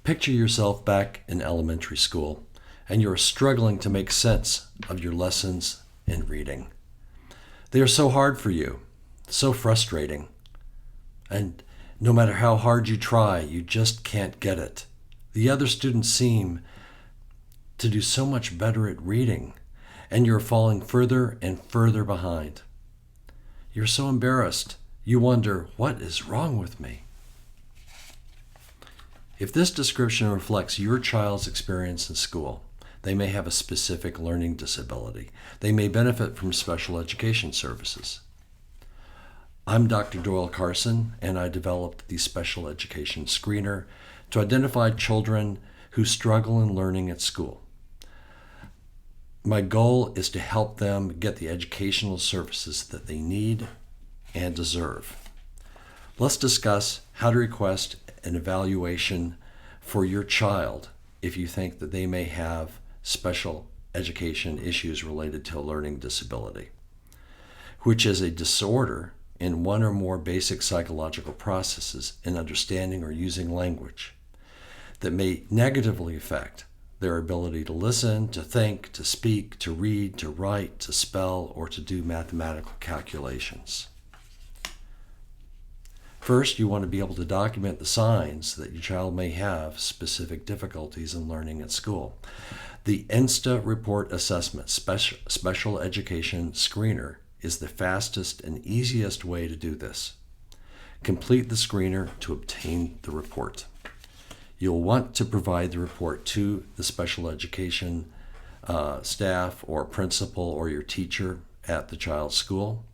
Picture yourself back in elementary school, and you're struggling to make sense of your lessons in reading. They are so hard for you, so frustrating, and no matter how hard you try, you just can't get it. The other students seem to do so much better at reading, and you're falling further and further behind. You're so embarrassed. You wonder, what is wrong with me? If this description reflects your child's experience in school, they may have a specific learning disability. They may benefit from special education services. I'm Dr. Doyle Carson, and I developed the Special Education Screener to identify children who struggle in learning at school. My goal is to help them get the educational services that they need and deserve. Let's discuss how to request an evaluation for your child if you think that they may have special education issues related to a learning disability, which is a disorder in one or more basic psychological processes in understanding or using language that may negatively affect their ability to listen, to think, to speak, to read, to write, to spell, or to do mathematical calculations. First, you want to be able to document the signs that your child may have specific difficulties in learning at school. The Insta Report Assessment Special Education Screener is the fastest and easiest way to do this. Complete the screener to obtain the report. You'll want to provide the report to the special education staff or principal or your teacher at the child's school.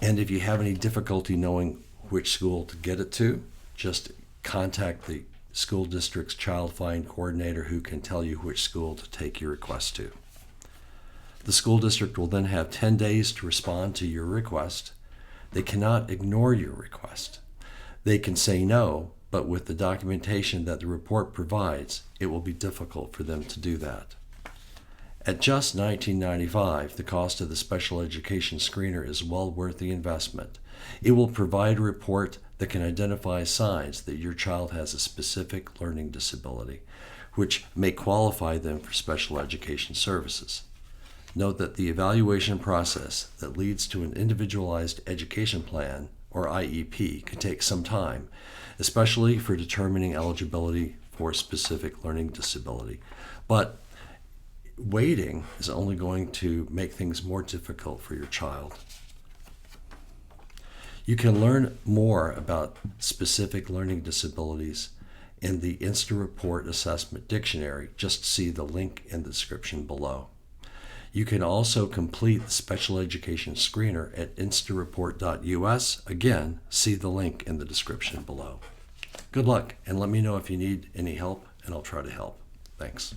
And if you have any difficulty knowing which school to get it to, just contact the school district's child find coordinator who can tell you which school to take your request to. The school district will then have 10 days to respond to your request. They cannot ignore your request. They can say no, but with the documentation that the report provides, it will be difficult for them to do that. At just $19.95, the cost of the Special Education Screener is well worth the investment. It will provide a report that can identify signs that your child has a specific learning disability, which may qualify them for special education services. Note that the evaluation process that leads to an individualized education plan, or IEP, can take some time, especially for determining eligibility for a specific learning disability. But waiting is only going to make things more difficult for your child. You can learn more about specific learning disabilities in the Insta Report Assessment Dictionary. Just see the link in the description below. You can also complete the Special Education Screener at instareport.us. Again, see the link in the description below. Good luck, and let me know if you need any help, and I'll try to help. Thanks.